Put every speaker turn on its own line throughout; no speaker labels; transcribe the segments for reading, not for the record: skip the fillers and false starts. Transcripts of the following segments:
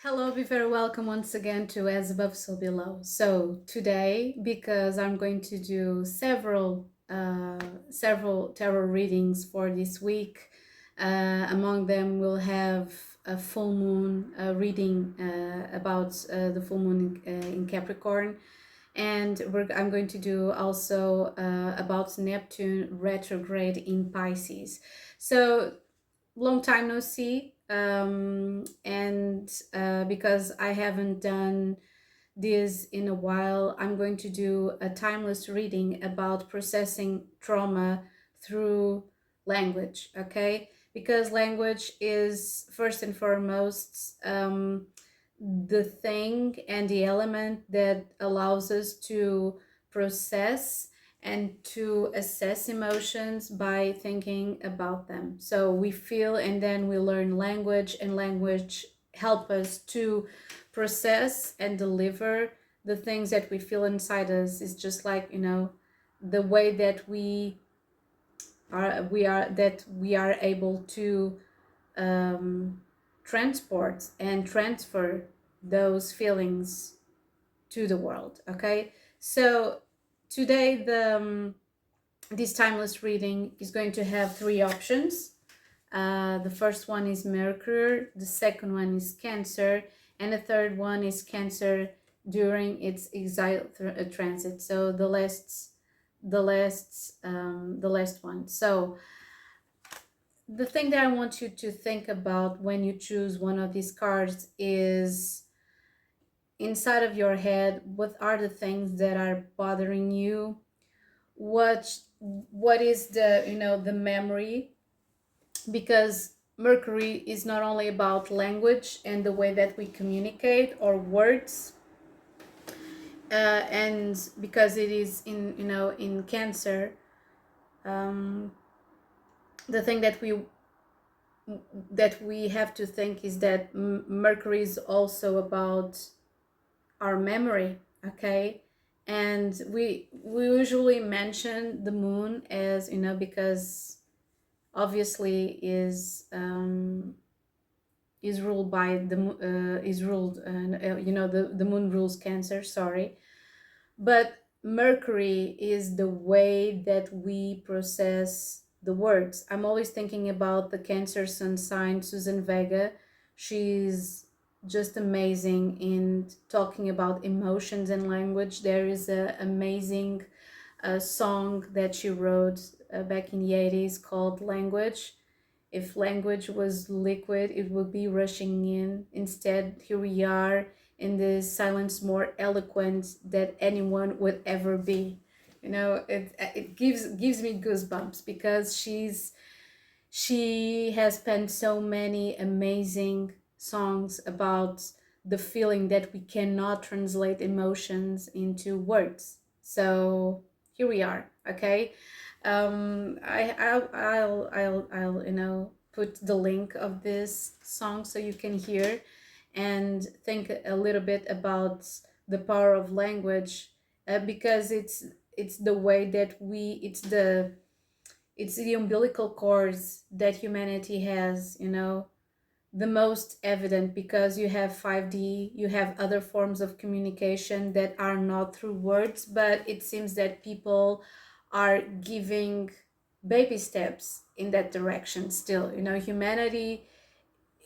Hello, be very welcome once again to As Above, So Below. So today, because I'm going to do several tarot readings for this week, among them we'll have a full moon reading about the full moon in Capricorn, and I'm going to do also about Neptune retrograde in Pisces. So long time no see, and because I haven't done this in a while, I'm going to do a timeless reading about processing trauma through language. Okay, because language is first and foremost the thing and the element that allows us to process and to assess emotions by thinking about them. So we feel and then we learn language, and language help us to process and deliver the things that we feel inside us. Is just like, the way that we are able to um, transport and transfer those feelings to the world. Okay, so today this timeless reading is going to have three options. The first one is Mercury, the second one is Cancer, and the third one is Cancer during its exile transit. So the last one. So the thing that I want you to think about when you choose one of these cards is, inside of your head, what are the things that are bothering you? What is the memory? Because Mercury is not only about language and the way that we communicate or words, and because it is in Cancer, um, the thing that we have to think is that Mercury is also about our memory. Okay, and we usually mention the moon as, because obviously is ruled by is ruled the moon rules Cancer, sorry. But Mercury is the way that we process the words. I'm always thinking about the Cancer sun sign, Susan Vega. She's just amazing in talking about emotions and language. There is an amazing song that she wrote back in the 80s called Language. If language was liquid, it would be rushing in. Instead, here we are in this silence more eloquent than anyone would ever be. It gives me goosebumps because she has penned so many amazing songs about the feeling that we cannot translate emotions into words. So here we are. Okay, I'll put the link of this song so you can hear and think a little bit about the power of language, because it's the way that it's the umbilical cords that humanity has, the most evident, because you have 5D, you have other forms of communication that are not through words, but it seems that people are giving baby steps in that direction still. Humanity,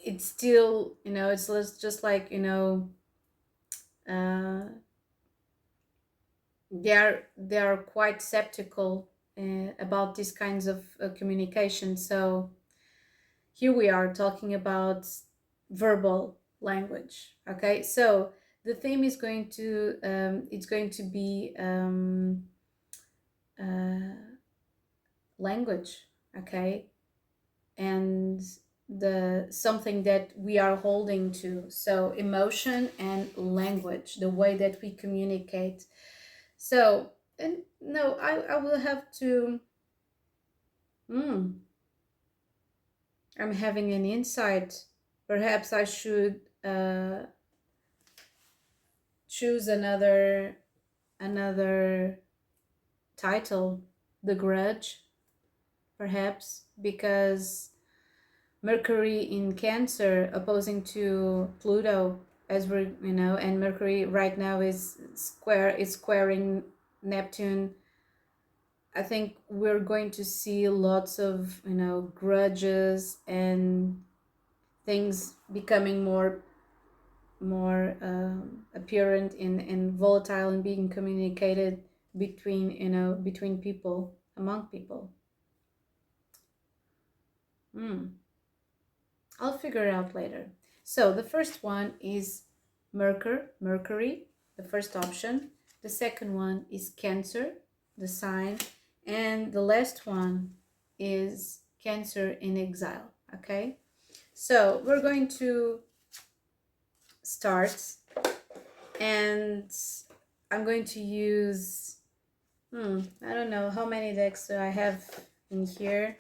it's still, it's just like, uh, they are quite skeptical about these kinds of communication. So here we are talking about verbal language. Okay, so the theme is going to it's going to be uh, language. Okay, and the something that we are holding to. So emotion and language, the way that we communicate. So, and no, I will have to. I'm having an insight. Perhaps I should choose another title, The Grudge, perhaps, because Mercury in Cancer opposing to Pluto, as we're, and Mercury right now is squaring Neptune. I think we're going to see lots of, grudges and things becoming more apparent and volatile and being communicated between people, among people. I'll figure it out later. So the first one is Mercury, the first option. The second one is Cancer, the sign. And the last one is Cancer in exile. Okay, so we're going to start, and I'm going to use, I don't know how many decks do I have in here.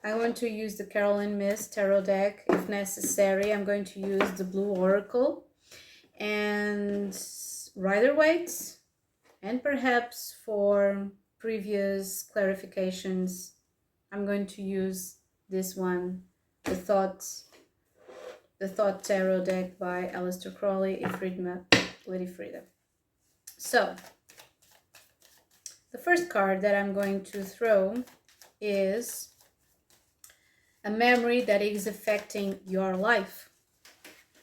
I'm going to use the Caroline Miss Tarot deck if necessary. I'm going to use the Blue Oracle and Rider-Waite, and perhaps for previous clarifications, I'm going to use this one, the Thought Tarot deck by Aleister Crowley, Lady Frida. So, the first card that I'm going to throw is a memory that is affecting your life.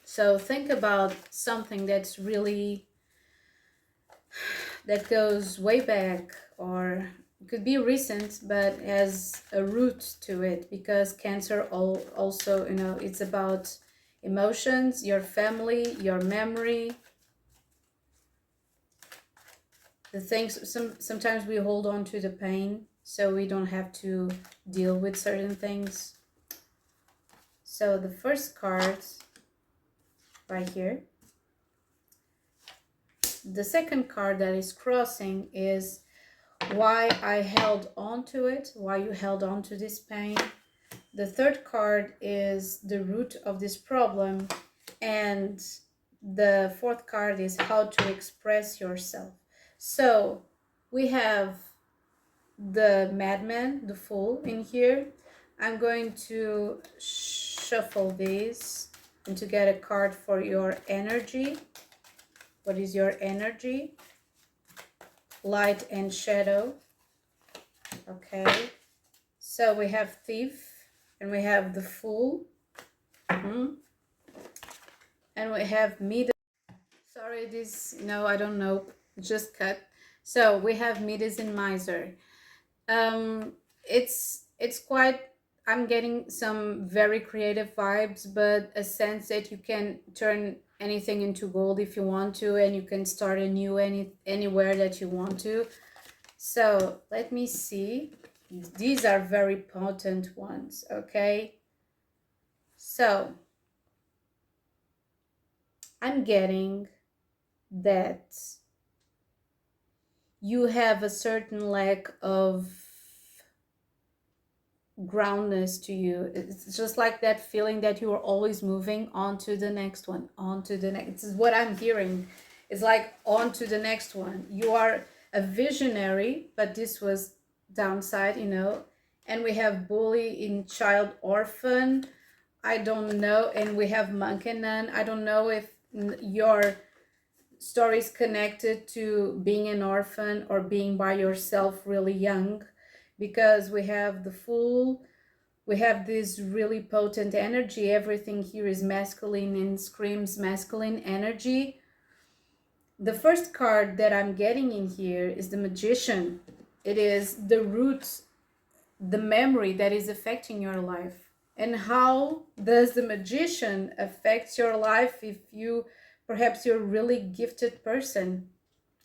So think about something that goes way back, or could be recent, but has a root to it, because Cancer also, it's about emotions, your family, your memory, the things. Sometimes we hold on to the pain so we don't have to deal with certain things. So the first card right here, the second card that is crossing is why I held on to it, why you held on to this pain. The third card is the root of this problem, and the fourth card is how to express yourself. So we have the Madman, the Fool in here. I'm going to shuffle these and to get a card for your energy. What is your energy? Light and shadow. Okay. So we have Thief, and we have the Fool. And we have Midas. Sorry, no, I don't know. Just cut. So we have Midas and Miser. It's quite, I'm getting some very creative vibes, but a sense that you can turn anything into gold if you want to, and you can start anew anywhere that you want to. So let me see. These are very potent ones, okay? So I'm getting that you have a certain lack of groundness to you. It's just like that feeling that you are always moving on to the next one, on to the next. This is what I'm hearing. It's like on to the next one. You are a visionary, but this was downside, and we have bully in child orphan. I don't know. And we have monk and nun. I don't know if your story is connected to being an orphan or being by yourself really young, because we have the Fool. We have this really potent energy. Everything here is masculine and screams masculine energy. The first card that I'm getting in here is the Magician. It is the root, the memory that is affecting your life. And how does the Magician affect your life if perhaps you're a really gifted person?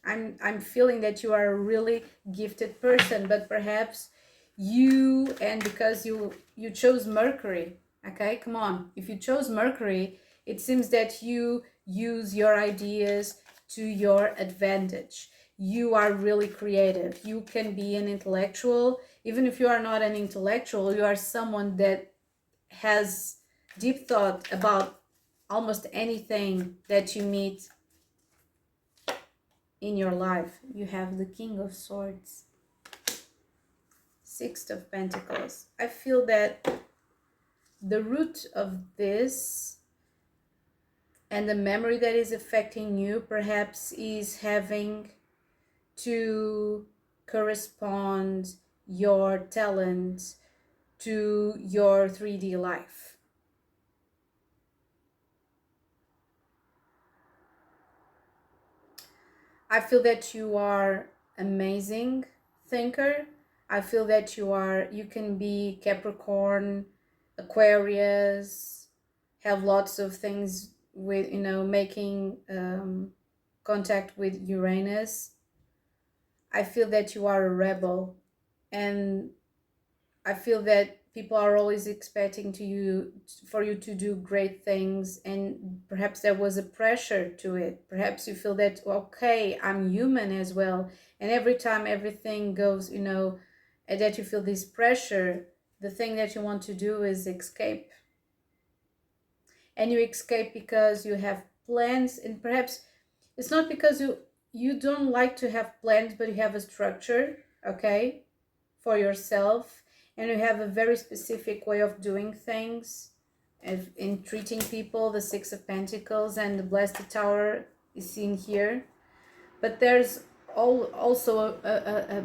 I'm feeling that you are a really gifted person, but perhaps and because you chose Mercury, okay, come on. If you chose Mercury, it seems that you use your ideas to your advantage. You are really creative. You can be an intellectual. Even if you are not an intellectual, you are someone that has deep thought about almost anything that you meet in your life. You have the King of Swords, Six of Pentacles. I feel that the root of this and the memory that is affecting you perhaps is having to correspond your talent to your 3D life. I feel that you are amazing thinker. I feel that you can be Capricorn, Aquarius, have lots of things with, making contact with Uranus. I feel that you are a rebel, and I feel that people are always expecting to you for you to do great things, and perhaps there was a pressure to it. Perhaps you feel that, okay, I'm human as well, and every time everything goes, and that you feel this pressure, the thing that you want to do is escape. And you escape because you have plans, and perhaps it's not because you don't like to have plans, but you have a structure, okay, for yourself, and you have a very specific way of doing things in treating people. The Six of Pentacles and the Blessed Tower is seen here, but there's also a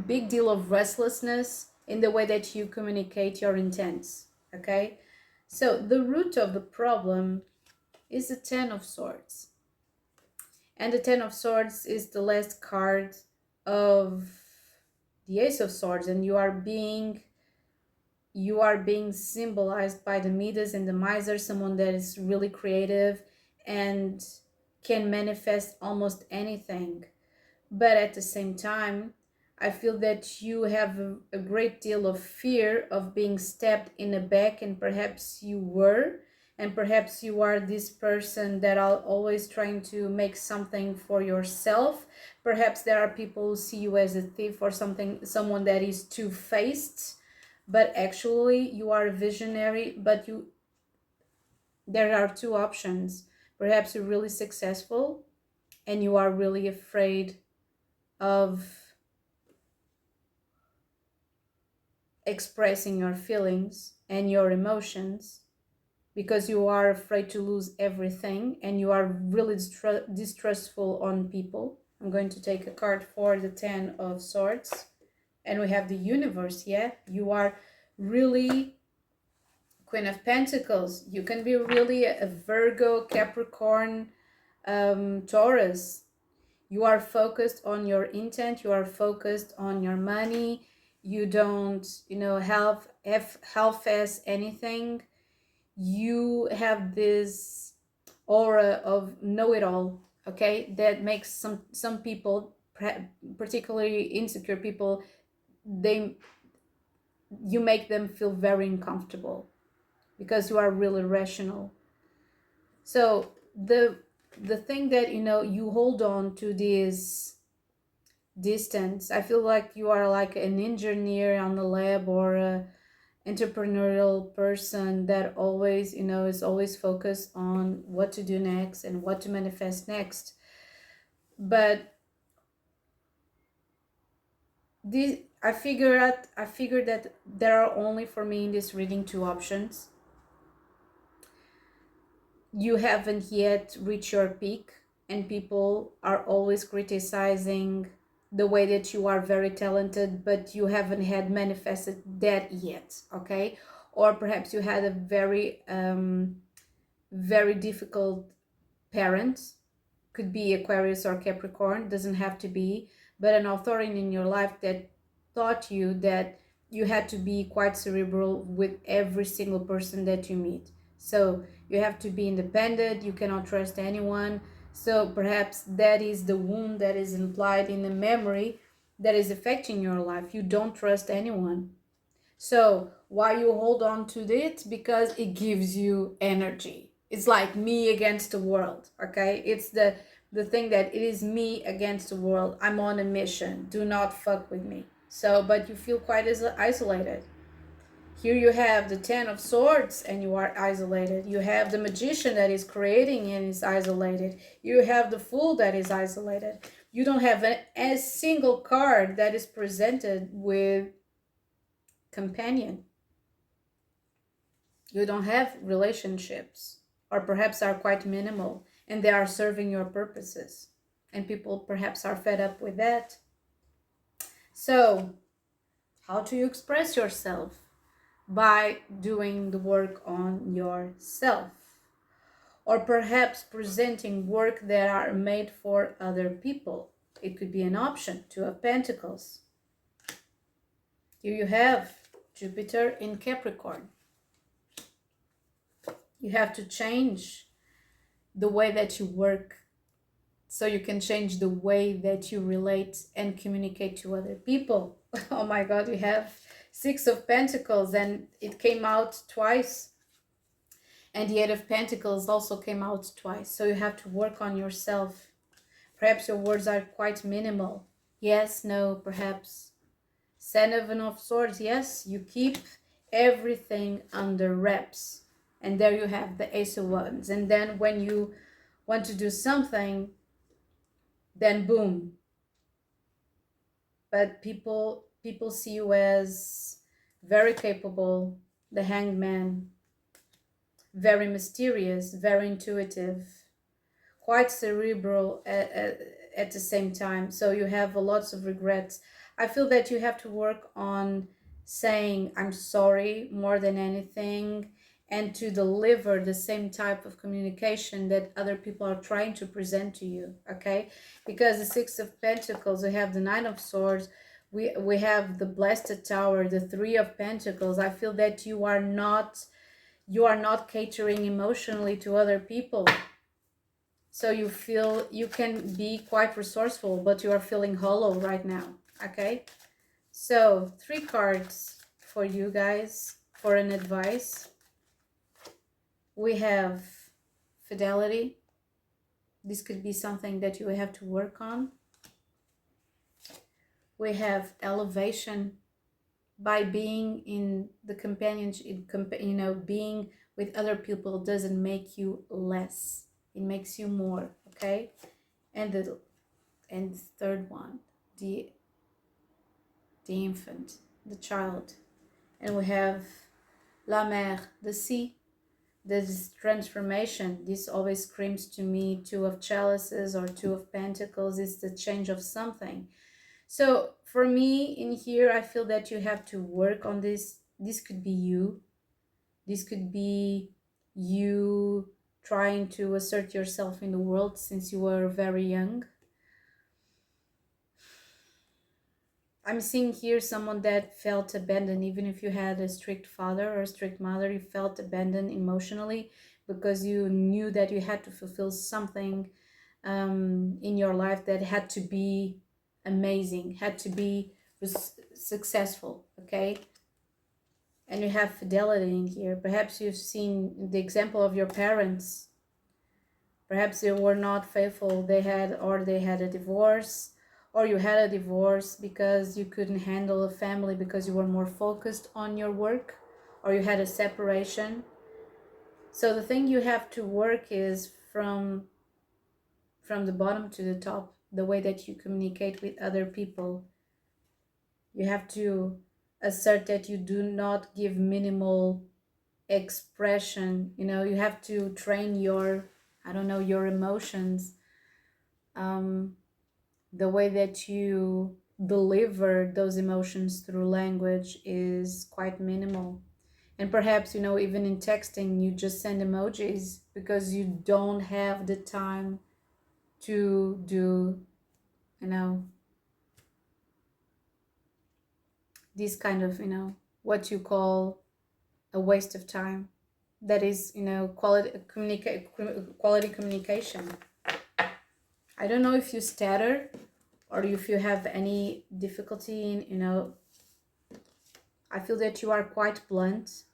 big deal of restlessness in the way that you communicate your intents, okay. So the root of the problem is the Ten of Swords, and the Ten of Swords is the last card of the Ace of Swords, and you are being symbolized by the Midas and the Miser, someone that is really creative and can manifest almost anything. But at the same time, I feel that you have a great deal of fear of being stabbed in the back, and perhaps you were, and perhaps you are this person that are always trying to make something for yourself. Perhaps there are people who see you as a thief or someone that is two-faced, but actually you are a visionary. But there are two options. Perhaps you're really successful and you are really afraid of expressing your feelings and your emotions because you are afraid to lose everything and you are really distrustful on people. I'm going to take a card for the Ten of Swords, and we have the Universe. Yeah, you are really Queen of Pentacles. You can be really a Virgo, Capricorn, Taurus. You are focused on your intent, you are focused on your money, you don't half-ass anything. You have this aura of know-it-all, okay, that makes some people, particularly insecure people, they you make them feel very uncomfortable because you are really rational. So the thing that you hold on to this distance. I feel like you are like an engineer on the lab or a entrepreneurial person that always is always focused on what to do next and what to manifest next. But this I figured that there are only for me in this reading two options. You haven't yet reached your peak, and people are always criticizing the way that you are very talented, but you haven't had manifested that yet, okay? Or perhaps you had a very difficult parent, could be Aquarius or Capricorn, doesn't have to be, but an authority in your life that taught you that you had to be quite cerebral with every single person that you meet. So you have to be independent, you cannot trust anyone. So perhaps that is the wound that is implied in the memory that is affecting your life. You don't trust anyone. So why you hold on to it? Because it gives you energy. It's like me against the world, okay? It's the thing that it is me against the world. I'm on a mission. Do not fuck with me. So, but you feel quite isolated. Here you have the Ten of Swords and you are isolated. You have the Magician that is creating and is isolated. You have the Fool that is isolated. You don't have a single card that is presented with companion. You don't have relationships, or perhaps are quite minimal, and they are serving your purposes. And people perhaps are fed up with that. So, how do you express yourself? By doing the work on yourself. Or perhaps presenting work that are made for other people. It could be an option. Two of Pentacles. Here you have Jupiter in Capricorn. You have to change the way that you work so you can change the way that you relate and communicate to other people. Oh my God, you have Six of Pentacles and it came out twice. And the Eight of Pentacles also came out twice. So you have to work on yourself. Perhaps your words are quite minimal. Yes, no, perhaps. Seven of Swords, yes, you keep everything under wraps. And there you have the Ace of Wands. And then when you want to do something, then boom. But people see you as very capable, the Hanged Man, very mysterious, very intuitive, quite cerebral at the same time. So you have lots of regrets. I feel that you have to work on saying I'm sorry more than anything, and to deliver the same type of communication that other people are trying to present to you, okay? Because the Six of Pentacles, we have the Nine of Swords, we have the Blessed Tower, the Three of Pentacles. I feel that you are not catering emotionally to other people. So you feel you can be quite resourceful, but you are feeling hollow right now, okay? So 3 cards for you guys for an advice. We have fidelity. This could be something that you have to work on. We have elevation. By being in the companionship, being with other people doesn't make you less. It makes you more, okay? And the third one, the infant, the child. And we have la mer, the sea. This transformation, this always screams to me, Two of Chalices or Two of Pentacles, is the change of something. So for me in here, I feel that you have to work on this. This could be you. This could be you trying to assert yourself in the world since you were very young. I'm seeing here someone that felt abandoned. Even if you had a strict father or a strict mother, you felt abandoned emotionally because you knew that you had to fulfill something in your life that had to be amazing, had to be successful, okay? And you have fidelity in here. Perhaps you've seen the example of your parents. Perhaps they were not faithful. They had a divorce, or you had a divorce because you couldn't handle a family because you were more focused on your work, or you had a separation. So the thing you have to work is from the bottom to the top, the way that you communicate with other people. You have to assert that you do not give minimal expression. You have to train your, your emotions. The way that you deliver those emotions through language is quite minimal. And perhaps, even in texting, you just send emojis because you don't have the time to do, this kind of, what you call a waste of time. That is, quality communication. I don't know if you stutter or if you have any difficulty in, I feel that you are quite blunt,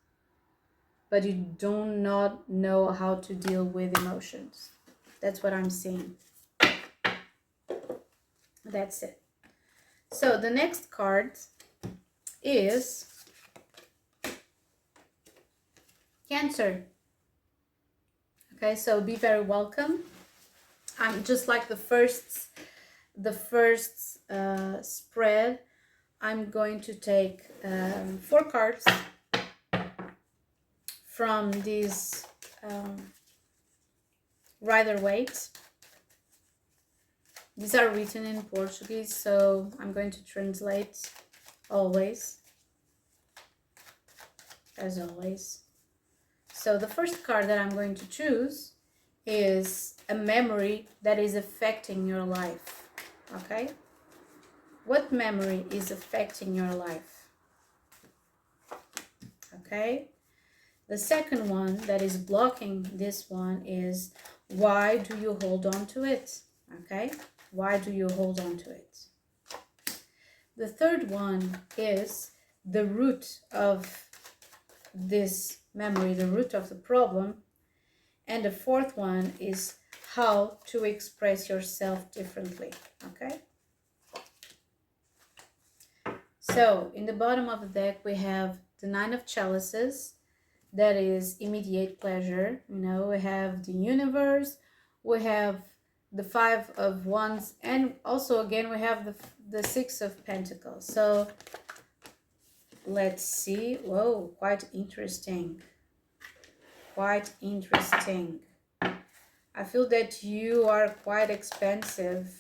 but you do not know how to deal with emotions. That's what I'm seeing. That's it. So the next card is Cancer. Okay, so be very welcome. I'm just like the first spread. I'm going to take 4 cards from these um, Rider-Waite. These are written in Portuguese, so I'm going to translate always, as always. So the first card that I'm going to choose is a memory that is affecting your life. Okay? What memory is affecting your life? Okay? The second one that is blocking this one is, why do you hold on to it? Okay? Why do you hold on to it? The third one is the root of this memory, the root of the problem. And the fourth one is how to express yourself differently. Okay? So in the bottom of the deck, we have the Nine of Chalices. That is immediate pleasure. You know, we have the universe, we have the Five of Wands, and also again we have the Six of Pentacles. So let's see. Whoa, quite interesting. Quite interesting. I feel that you are quite expensive.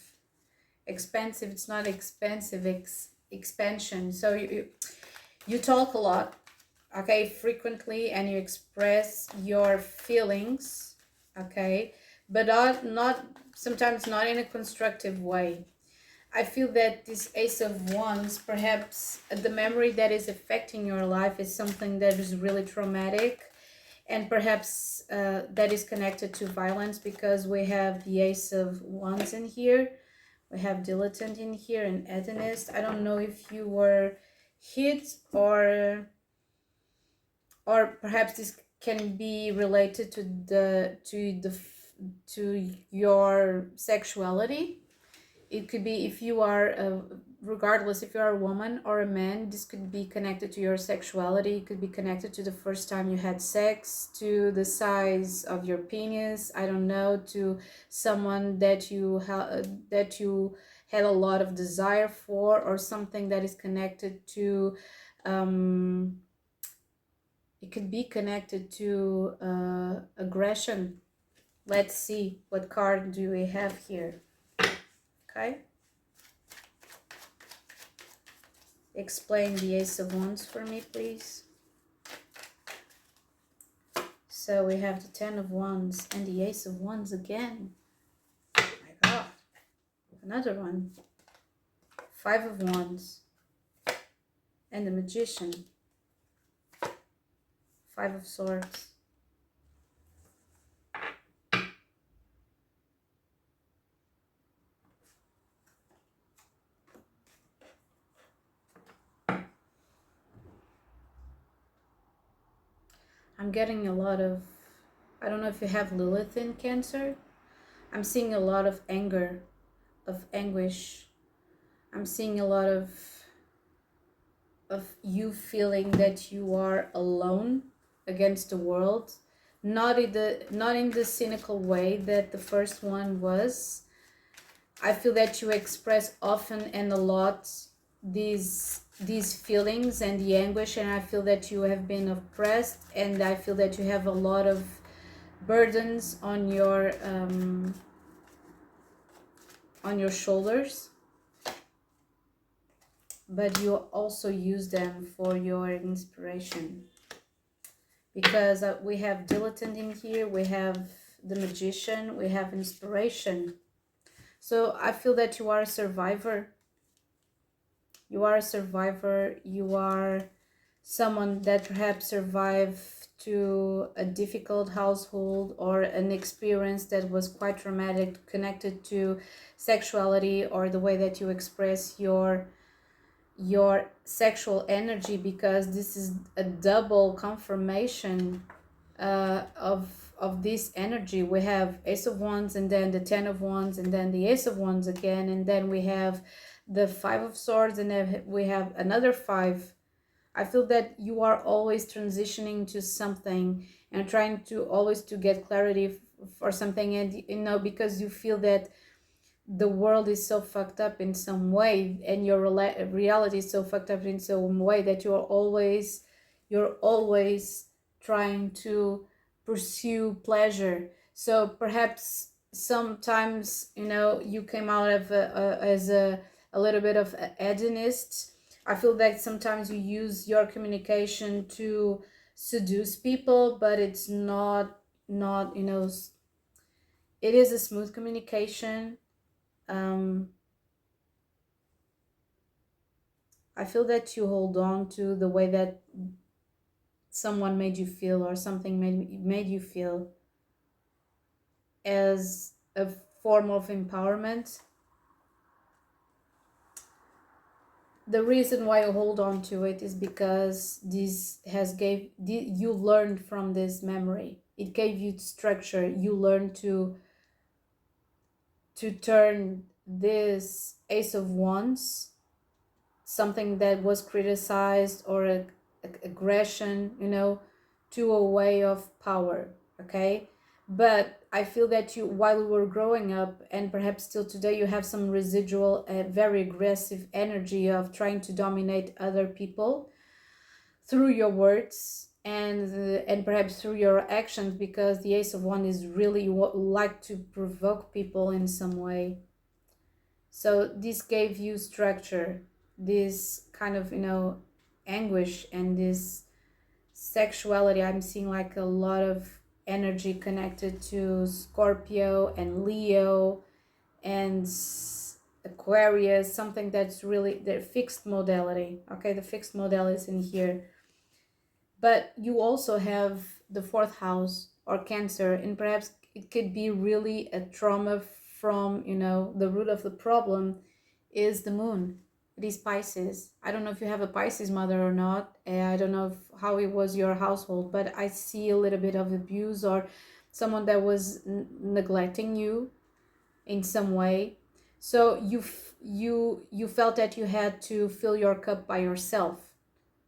Expensive, it's not expensive, expansion. So you talk a lot, okay, frequently, and you express your feelings, okay, but not sometimes not in a constructive way. I feel that this Ace of Wands, perhaps the memory that is affecting your life is something that is really traumatic, and perhaps that is connected to violence, because we have the Ace of Wands in here, we have dilettante in here, and hedonist. I don't know if you were hit, or perhaps this can be related to your sexuality. It could be, if you are regardless if you are a woman or a man, this could be connected to your sexuality. It could be connected to the first time you had sex, to the size of your penis, I don't know, to someone that you had a lot of desire for, or something that is connected to it could be connected to aggression. Let's see, what card do we have here? Okay. Explain the Ace of Wands for me, please. So we have the Ten of Wands and the Ace of Wands again. Oh my God. Another one. Five of Wands and the Magician. Five of Swords. I'm getting a lot of, I don't know if you have Lilith in Cancer. I'm seeing a lot of anger, of anguish. I'm seeing a lot of you feeling that you are alone against the world, not in the cynical way that the first one was. I feel that you express often and a lot these feelings and the anguish, and I feel that you have been oppressed, and I feel that you have a lot of burdens on your shoulders, but you also use them for your inspiration, because we have dilettante in here, we have the Magician, we have inspiration. So I feel that you are a survivor. You are a survivor. You are someone that perhaps survived to a difficult household, or an experience that was quite traumatic, connected to sexuality, or the way that you express your sexual energy, because this is a double confirmation of this energy. We have Ace of Wands, and then the Ten of Wands, and then the Ace of Wands again, and then we have the Five of Swords, and then we have another five. I feel that you are always transitioning to something and trying to always to get clarity for something, and because you feel that the world is so fucked up in some way, and your reality is so fucked up in some way, that you're always trying to pursue pleasure. So perhaps sometimes, you know, you came out of as a little bit of a hedonist. I feel that sometimes you use your communication to seduce people, but it's not, you know, it is a smooth communication. um I feel that you hold on to the way that someone made you feel, or something made you feel, as a form of empowerment. The reason why you hold on to it is because this has gave you learned from this memory. It gave you structure. You learned to turn this Ace of Wands, something that was criticized, or aggression, you know, to a way of power. Okay. But I feel that you, while you were growing up, and perhaps still today, you have some residual very aggressive energy of trying to dominate other people through your words, and perhaps through your actions, because the Ace of Wands is really like to provoke people in some way. So this gave you structure, this kind of, you know, anguish, and this sexuality. I'm seeing like a lot of energy connected to Scorpio and Leo and Aquarius, something that's really the fixed modality. Okay, the fixed modality is in here. But you also have the fourth house, or Cancer, and perhaps it could be really a trauma from, you know, the root of the problem is the moon. It is Pisces. I don't know if you have a Pisces mother or not. I don't know how it was your household, but I see a little bit of abuse, or someone that was neglecting you in some way. So you felt that you had to fill your cup by yourself.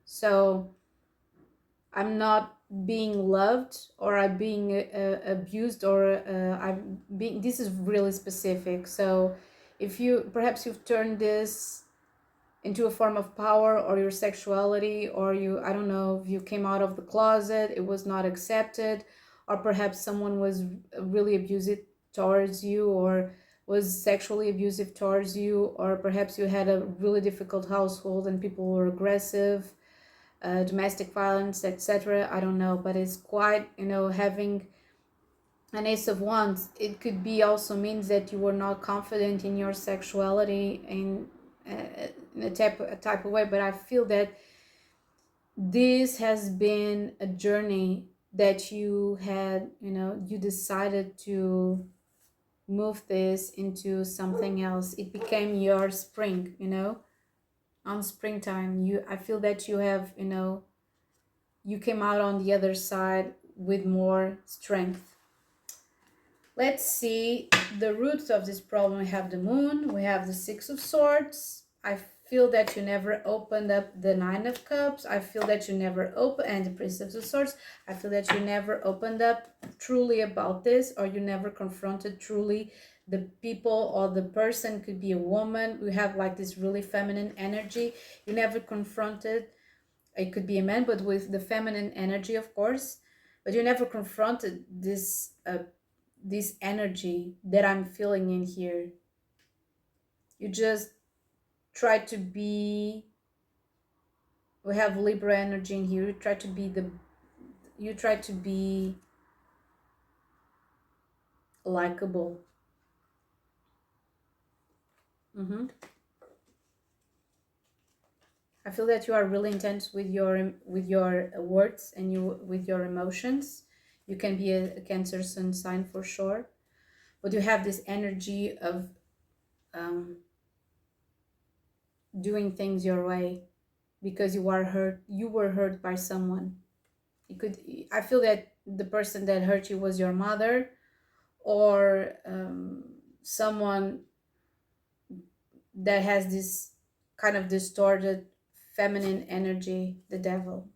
So I'm not being loved, or I'm being abused, or I'm being, this is really specific. So if you, perhaps you've turned this into a form of power, or your sexuality, or you, I don't know, if you came out of the closet, it was not accepted, or perhaps someone was really abusive towards you, or was sexually abusive towards you, or perhaps you had a really difficult household and people were aggressive, domestic violence, etc. I don't know, but it's quite, you know, having an Ace of Wands. It could be also means that you were not confident in your sexuality in a type of way. But I feel that this has been a journey that you had, you know, you decided to move this into something else. It became your spring, you know, on springtime. I feel that you have, you know, you came out on the other side with more strength. Let's see the roots of this problem. We have the moon, we have the Six of Swords. I feel that you never opened up the Nine of Cups. I feel that you never opened, and the Princess of Swords. I feel that you never opened up truly about this, or you never confronted truly the people, or the person. Could be a woman. We have like this really feminine energy. You never confronted. It could be a man, but with the feminine energy, of course. But you never confronted this energy that I'm feeling in here. You just try to be. We have Libra energy in here. You try to be likable. Mm-hmm. I feel that you are really intense with your words, and you with your emotions. You can be a Cancer sun sign for sure, but you have this energy of um, doing things your way, because you were hurt by someone. It could, I feel that the person that hurt you was your mother, or someone that has this kind of distorted feminine energy, the devil.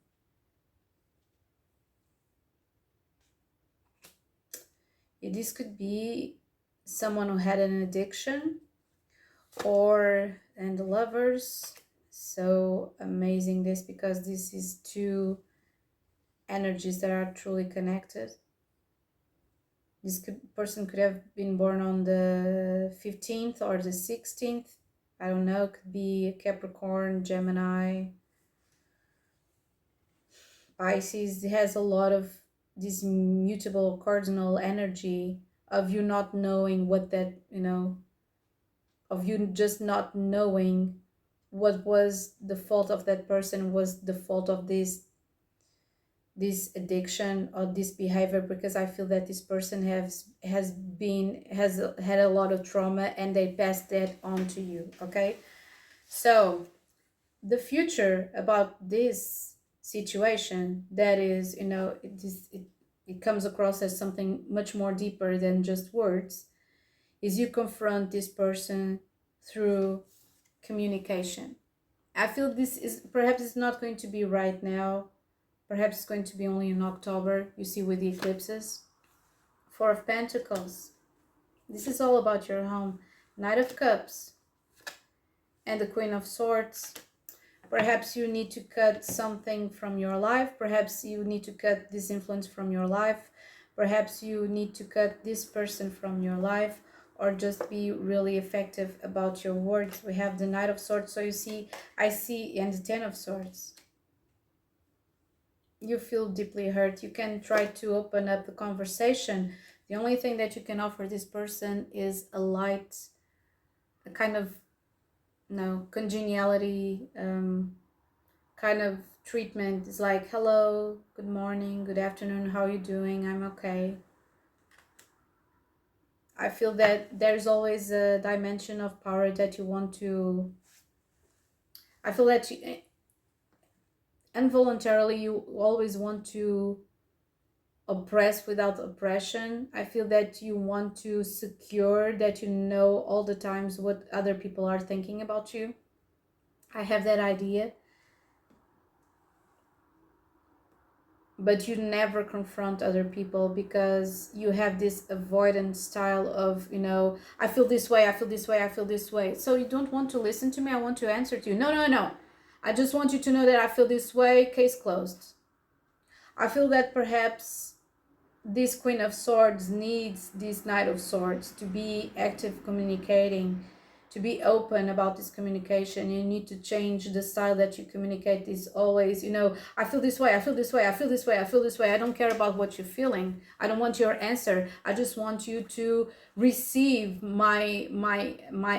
This could be someone who had an addiction, or and the lovers. So amazing, this, because this is two energies that are truly connected. Person could have been born on the 15th or the 16th. I don't know, could be Capricorn, Gemini, Pisces. It has a lot of this mutable cardinal energy of you not knowing what that, of you just not knowing what was the fault of that person, was the fault of this addiction or this behavior, because I feel that this person has had a lot of trauma and they passed that on to you. Okay, so the future about this situation, that is, it comes across as something much more deeper than just words, is you confront this person through communication. I feel this is perhaps it's not going to be right now. Perhaps it's going to be only in October, you see, with the eclipses. Four of Pentacles. This is all about your home. Knight of Cups and the Queen of Swords. Perhaps you need to cut something from your life. Perhaps you need to cut this influence from your life. Perhaps you need to cut this person from your life, or just be really effective about your words. We have the Knight of Swords. So you see, I see, and the Ten of Swords. You feel deeply hurt. You can try to open up the conversation. The only thing that you can offer this person is a light, a kind of, congeniality, kind of treatment. It's like, hello, good morning, good afternoon, how are you doing? I'm okay. I feel that there's always a dimension of power that you want to, I feel that involuntarily you always want to oppress without oppression. I feel that you want to secure that you know all the times what other people are thinking about you. I have that idea. But you never confront other people because you have this avoidant style of, I feel this way, I feel this way, I feel this way. So you don't want to listen to me, I want to answer to you. No, no, no. I just want you to know that I feel this way, case closed. I feel that perhaps this Queen of Swords needs this Knight of Swords to be active communicating, to be open about this communication. You need to change the style that you communicate. Is always, I feel this way, I feel this way, I feel this way, I feel this way. I don't care about what you're feeling. I don't want your answer. I just want you to receive my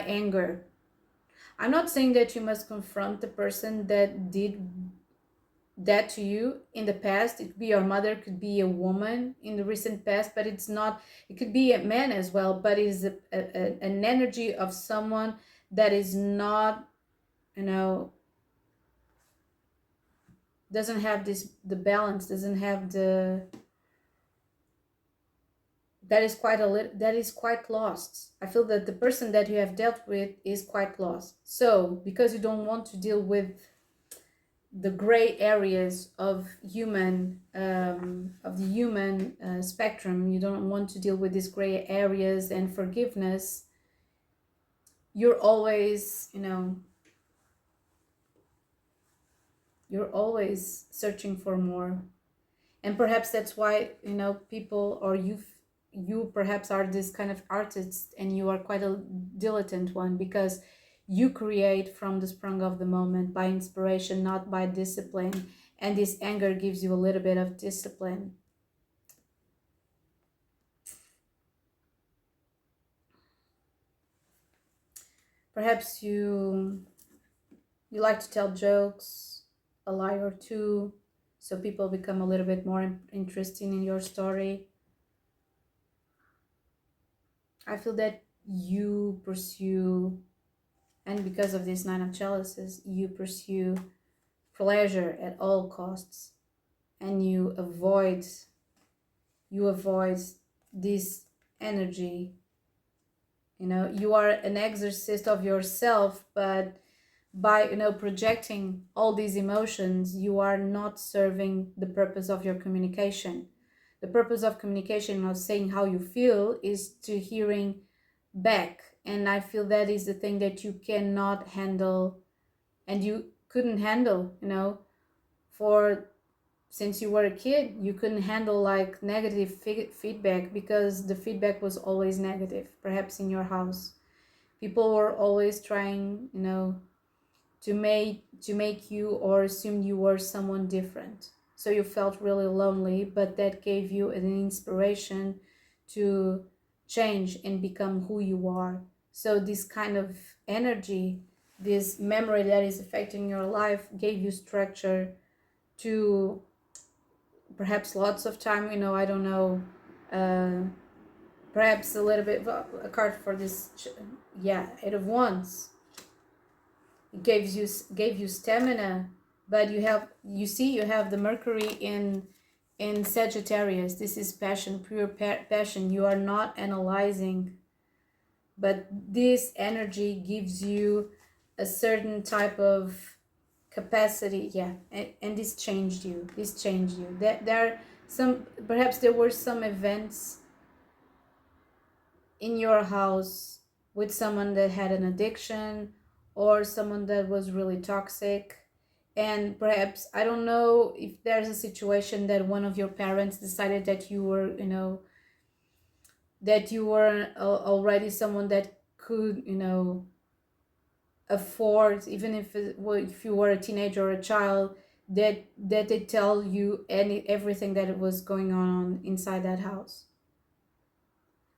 anger. I'm not saying that you must confront the person that did that to you in the past. It could be your mother, could be a woman in the recent past, but it's not, it could be a man as well, but is an energy of someone that is not, doesn't have the balance, doesn't have that is quite lost. I feel that the person that you have dealt with is quite lost. So because you don't want to deal with the gray areas of the human spectrum, you don't want to deal with these gray areas and forgiveness, you're always, you're always searching for more. And perhaps that's why, people, or you perhaps are this kind of artist, and you are quite a dilettante one, because you create from the sprung of the moment by inspiration, not by discipline. And this anger gives you a little bit of discipline. Perhaps you like to tell jokes, a lie or two, so people become a little bit more interested in your story. I feel that you pursue, and because of this Nine of Chalices, you pursue pleasure at all costs, and you avoid this energy. You are an exorcist of yourself, but by projecting all these emotions, you are not serving the purpose of your communication. The purpose of communication, of saying how you feel, is to hearing back. And I feel that is the thing that you cannot handle, and you couldn't handle, for since you were a kid, you couldn't handle like negative feedback, because the feedback was always negative. Perhaps in your house, people were always trying, to make you or assume you were someone different. So you felt really lonely, but that gave you an inspiration to change and become who you are. So this kind of energy, this memory that is affecting your life, gave you structure to perhaps lots of time, I don't know, uh, perhaps a little bit of a card for this. Yeah, 8 of Wands. It gave you stamina, but you have the Mercury in Sagittarius. This is passion, pure passion. You are not analyzing, but this energy gives you a certain type of capacity. Yeah, and this changed you. There are some, perhaps there were some events in your house with someone that had an addiction, or someone that was really toxic. And perhaps, I don't know, if there's a situation that one of your parents decided that you were already someone that could, afford, even if you were a teenager or a child, that they tell you everything that was going on inside that house.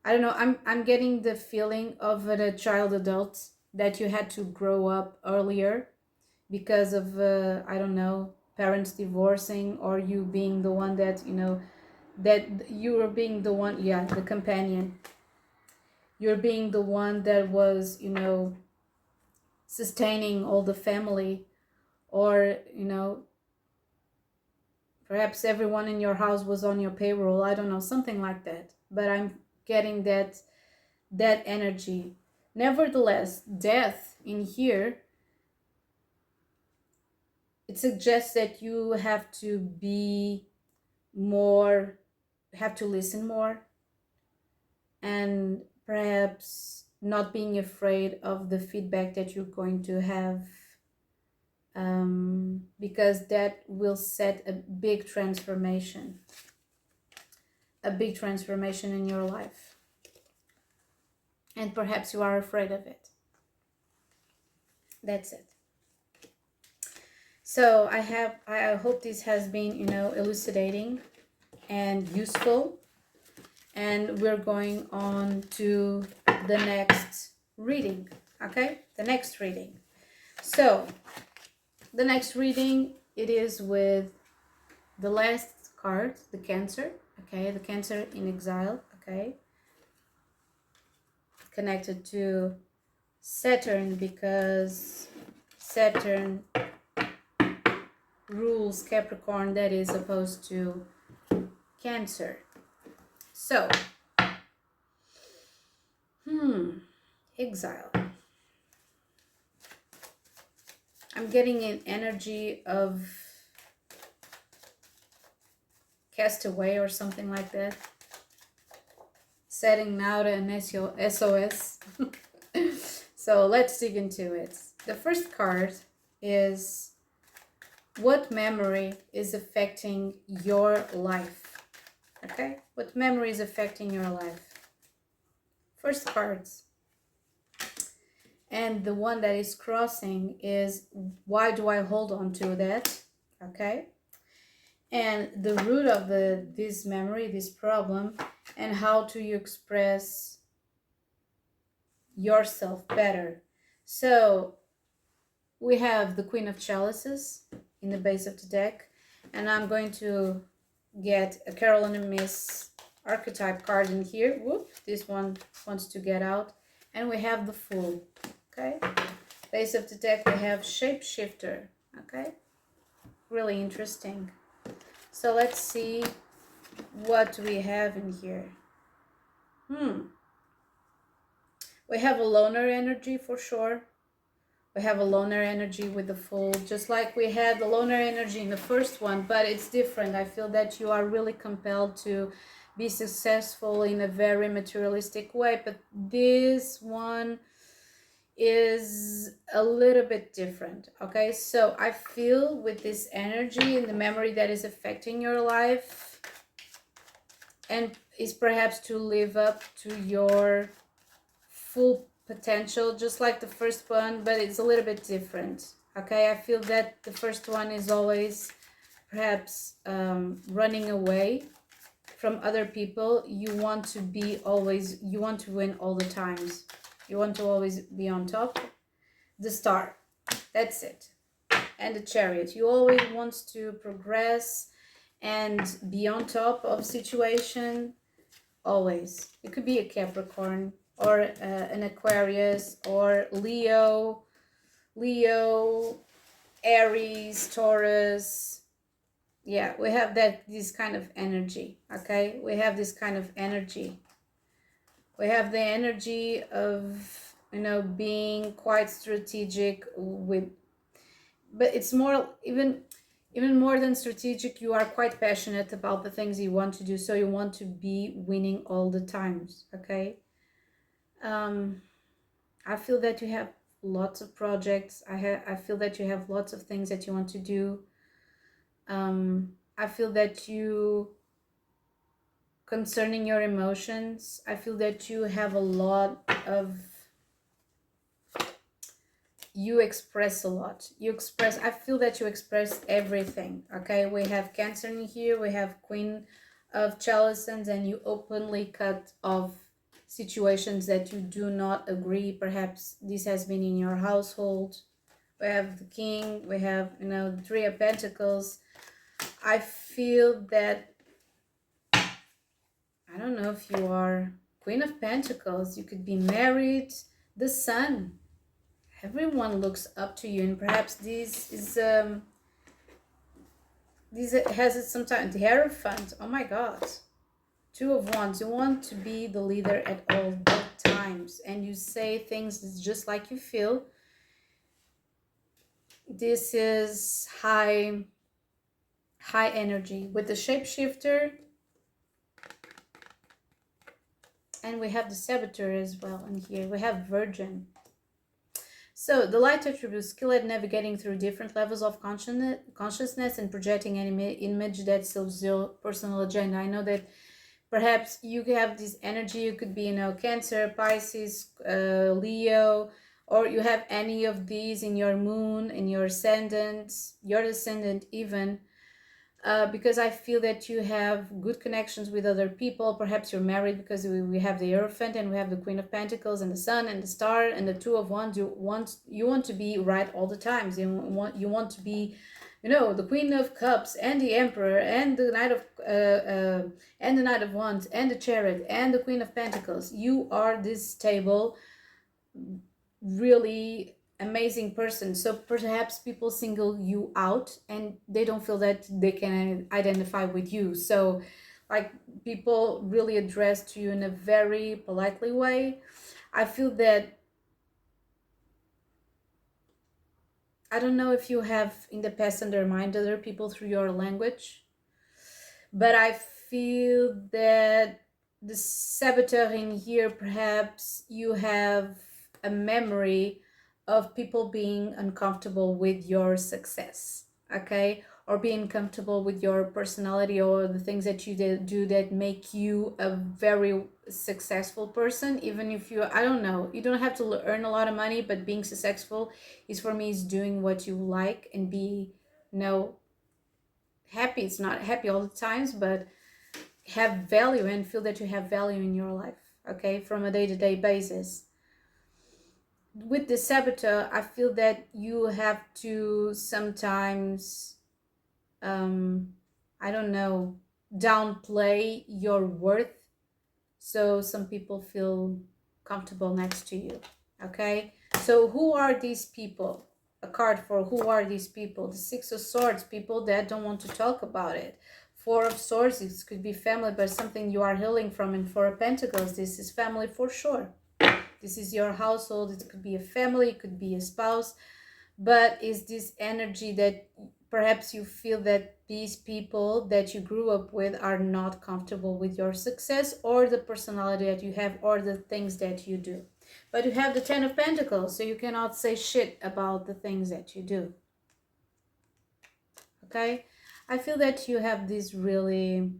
I don't know. I'm getting the feeling of a child adult, that you had to grow up earlier because of, I don't know, parents divorcing, or you being the one that, that you were being the one, yeah, the companion. You're being the one that was, sustaining all the family, or, perhaps everyone in your house was on your payroll. I don't know, something like that. But I'm getting that energy. Nevertheless, death in here, it suggests that you have to be more, have to listen more, and perhaps not being afraid of the feedback that you're going to have, because that will set a big transformation in your life, and perhaps you are afraid of it. That's it. So I hope this has been, elucidating and useful. And we're going on to the next reading. Okay, the next reading. So the next reading, it is with the last card, the Cancer. Okay, the Cancer in exile. Okay, connected to Saturn, because Saturn rules Capricorn, that is opposed to Cancer. So, exile. I'm getting an energy of castaway or something like that. Setting out an SOS. So let's dig into it. The first card is, what memory is affecting your life? Okay, what memory is affecting your life? First cards. And the one that is crossing is, why do I hold on to that? Okay. And the root of this memory, this problem, and how do you express yourself better? So we have the Queen of Chalices in the base of the deck, and I'm going to get a Carolyn and Miss archetype card in here. Whoop, this one wants to get out. And we have the Fool. Okay, base of the deck we have Shapeshifter. Okay, really interesting. So let's see what we have in here. We have a loner energy for sure. We have a loner energy with the Fool, just like we had the loner energy in the first one, but it's different. I feel that you are really compelled to be successful in a very materialistic way, but this one, is a little bit different. Okay, so I feel with this energy and the memory that is affecting your life, and is perhaps to live up to your full potential, just like the first one, but it's a little bit different. Okay, I feel that the first one is always perhaps running away from other people. You want to be always, you want to win all the times, you want to always be on top, the star, that's it. And the chariot, you always want to progress and be on top of situation. Always, it could be a Capricorn or an Aquarius or Leo, Aries, Taurus. Yeah, we have that, this kind of energy. Okay, we have this kind of energy. We have the energy of, being quite strategic with, but it's more, even more than strategic, you are quite passionate about the things you want to do, so you want to be winning all the times. Okay, um I feel that you have lots of projects. I feel that you have lots of things that you want to do. I feel that you, concerning your emotions, I feel that you have a lot of, you express a lot. You express, I feel that you express everything. Okay, we have Cancer in here, we have Queen of Chalices, and you openly cut off situations that you do not agree. Perhaps this has been in your household. We have the King, we have, the Three of Pentacles. I feel that, I don't know if you are Queen of Pentacles, you could be married, the Sun. Everyone looks up to you, and perhaps this has it sometimes. The Hierophant, oh my God. Two of Wands, you want to be the leader at all times, and you say things just like you feel. This is high energy with the Shapeshifter, and we have the Saboteur as well. And here we have Virgin. So the light attribute, skill at navigating through different levels of consciousness and projecting any image that serves your personal agenda. I know that perhaps you have this energy. You could be, Cancer, Pisces, Leo, or you have any of these in your moon, in your ascendant, your descendant even. Because I feel that you have good connections with other people. Perhaps you're married, because we have the Hierophant, and we have the Queen of Pentacles, and the Sun, and the Star, and the Two of Wands. You want to be right all the times. You want to be, the Queen of Cups, and the Emperor, and the Knight of Wands, and the Chariot, and the Queen of Pentacles. You are this stable, really amazing person. So perhaps people single you out and they don't feel that they can identify with you. So like, people really address to you in a very politely way. I feel that, I don't know if you have in the past undermined other people through your language, but I feel that the Saboteur in here, perhaps you have a memory of people being uncomfortable with your success, okay, or being comfortable with your personality, or the things that you do that make you a very successful person. Even if you, I don't know, you don't have to earn a lot of money, but being successful is, for me, is doing what you like and be, happy. It's not happy all the times, but have value and feel that you have value in your life, okay, from a day-to-day basis. With the Saboteur, I feel that you have to sometimes, I don't know, downplay your worth, so some people feel comfortable next to you. Okay, so who are these people? A card for who are these people? The Six of Swords, people that don't want to talk about it. Four of Swords, it could be family, but something you are healing from. And Four of Pentacles, this is family for sure. This is your household. It could be a family, it could be a spouse, but is this energy that perhaps you feel that these people that you grew up with are not comfortable with your success, or the personality that you have, or the things that you do. But you have the Ten of Pentacles, so you cannot say shit about the things that you do. Okay? I feel that you have this really,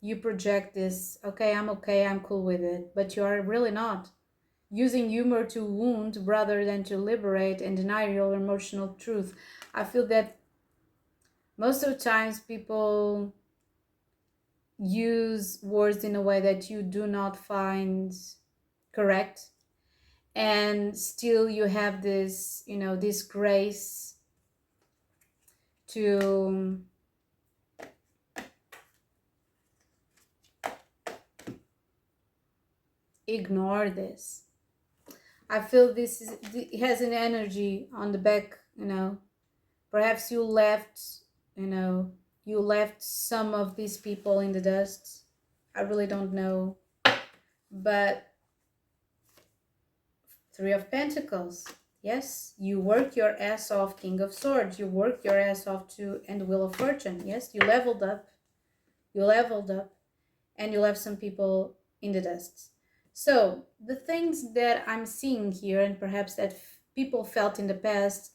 you project this, okay, I'm cool with it, but you are really not. Using humor to wound rather than to liberate and deny your emotional truth. I feel that most of the times people use words in a way that you do not find correct, and still you have this, this grace to ignore this. I feel this is, it has an energy on the back, perhaps you left, you left some of these people in the dust. I really don't know, but Three of Pentacles. Yes, you work your ass off, King of Swords. You work your ass off too, and Wheel of Fortune. Yes, you leveled up. You leveled up, and you left some people in the dust. So the things that I'm seeing here, and perhaps that people felt in the past,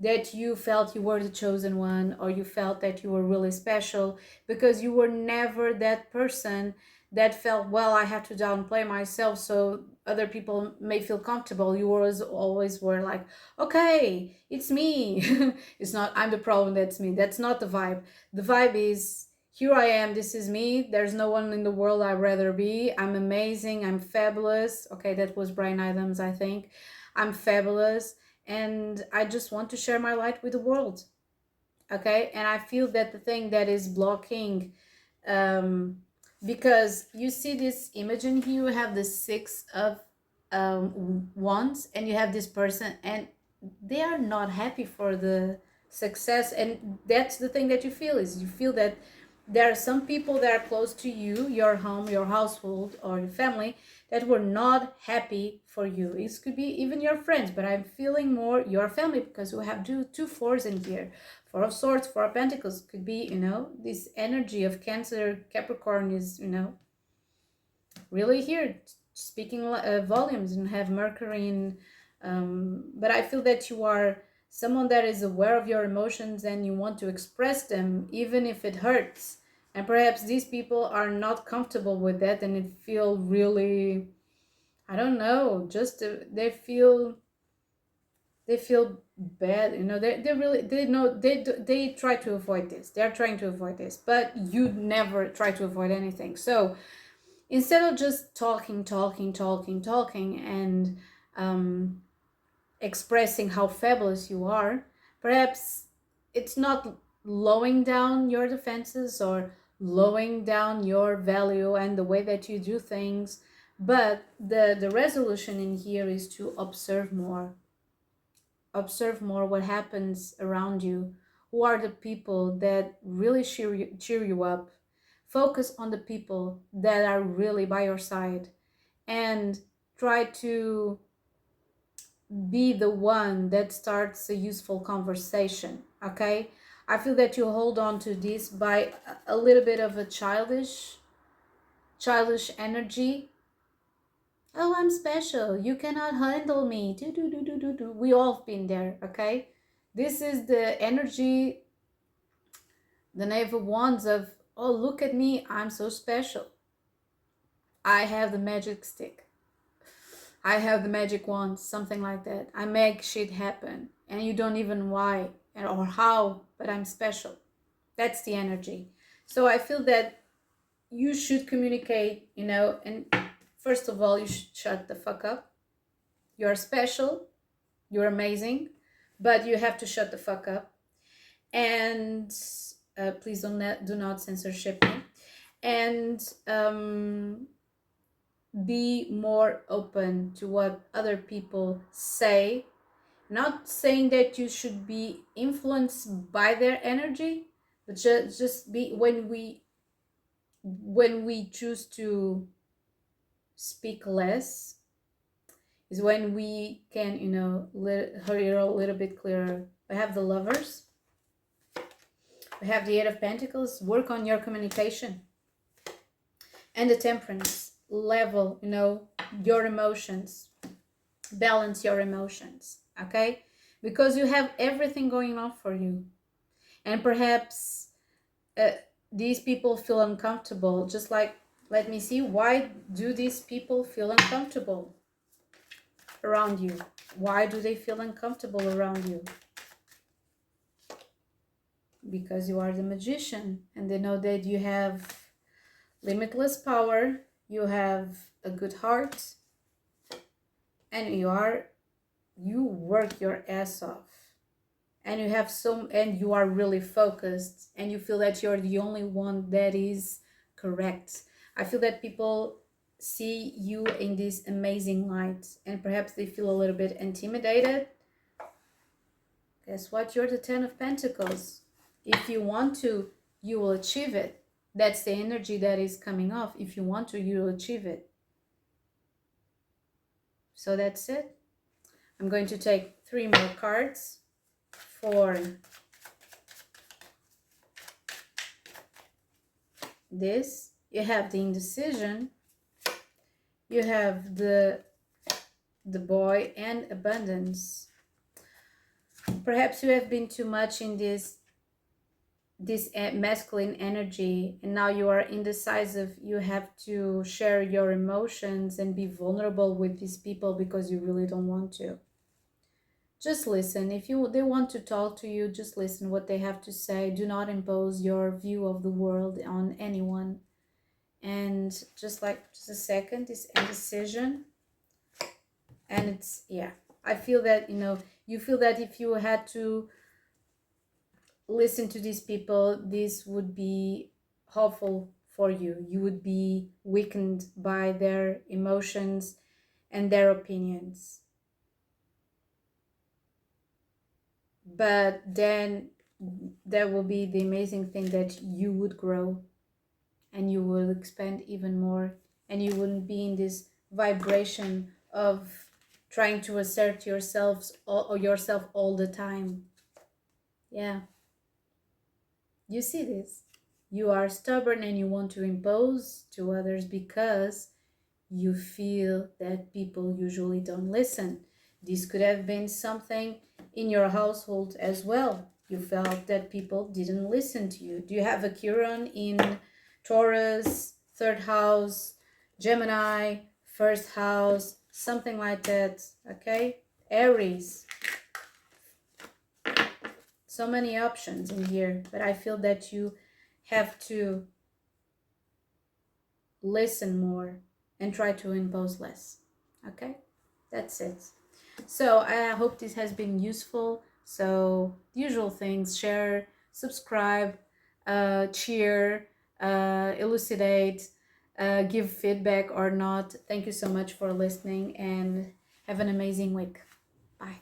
that you felt you were the chosen one, or you felt that you were really special, because you were never that person that felt, well, I have to downplay myself so other people may feel comfortable. You always were like, okay, it's me. It's not I'm the problem, that's me. That's not the vibe. The vibe is, here I am, this is me. There's no one in the world I'd rather be. I'm amazing, I'm fabulous. Okay, that was Brian Adams, I think. I'm fabulous, and I just want to share my light with the world. Okay, and I feel that the thing that is blocking, because you see this image in here, you have the Six of Wands, and you have this person, and they are not happy for the success. And that's the thing that you feel, is you feel that there are some people that are close to you, your home, your household, or your family, that were not happy for you. It could be even your friends, but I'm feeling more your family, because we have two fours in here. Four of Swords, Four of Pentacles could be, this energy of Cancer, Capricorn is, really here, speaking volumes, and have Mercury in. But I feel that you are someone that is aware of your emotions, and you want to express them, even if it hurts. And perhaps these people are not comfortable with that, and it feel really, I don't know, just they feel bad, they really, they know, they try to avoid this, they're trying to avoid this, but you never try to avoid anything. So instead of just talking and expressing how fabulous you are, perhaps it's not lowering down your defenses or lowering down your value and the way that you do things, but the resolution in here is to observe more. Observe more what happens around you. Who are the people that really cheer you up? Focus on the people that are really by your side, and try to be the one that starts a useful conversation. Okay, I feel that you hold on to this by a little bit of a childish energy. Oh, I'm special, you cannot handle me, do. We all have been there. Okay, this is the energy, the Knave of Wands of, oh, look at me, I'm so special, I have the magic stick, I have the magic wand, something like that. I make shit happen, and you don't even why or how, but I'm special. That's the energy. So I feel that you should communicate, and first of all, you should shut the fuck up. You're special, you're amazing, but you have to shut the fuck up. And please do not censorship me. And be more open to what other people say. Not saying that you should be influenced by their energy, but just be, when we choose to speak less, is when we can, hurry a little bit clearer. I have the Lovers, I have the Eight of Pentacles. Work on your communication. And the Temperance level, your emotions, balance your emotions, okay? Because you have everything going on for you, and perhaps uh, these people feel uncomfortable. Just like, let me see, why do these people feel uncomfortable around you? Why do they feel uncomfortable around you? Because you are the magician, and they know that you have limitless power, you have a good heart, and you work your ass off, and you are really focused, and you feel that you're the only one that is correct. I feel that people see you in this amazing light, and perhaps they feel a little bit intimidated. Guess what? You're the 10 of Pentacles. If you want to, you will achieve it. That's the energy that is coming off. If you want to, you will achieve it. So that's it. I'm going to take 3 more cards for this. You have the indecision. You have the boy and abundance. Perhaps you have been too much in this masculine energy, and now you are indecisive. You have to share your emotions and be vulnerable with these people because you really don't want to. Just listen. If they want to talk to you, just listen what they have to say. Do not impose your view of the world on anyone. And just a second, this indecision, and it's, yeah, I feel that, you feel that if you had to listen to these people, this would be helpful for you. You would be weakened by their emotions and their opinions. But then there will be the amazing thing that you would grow, and you will expand even more, and you wouldn't be in this vibration of trying to assert yourself all the time. Yeah, you see this. You are stubborn and you want to impose to others because you feel that people usually don't listen. This could have been something in your household as well. You felt that people didn't listen to you. Do you have a Chiron in Taurus, third house, Gemini, first house, something like that? Okay, Aries. So many options in here, but I feel that you have to listen more and try to impose less. Okay, that's it. So I hope this has been useful. So usual things: share, subscribe, cheer, elucidate, give feedback or not. Thank you so much for listening, and have an amazing week. Bye.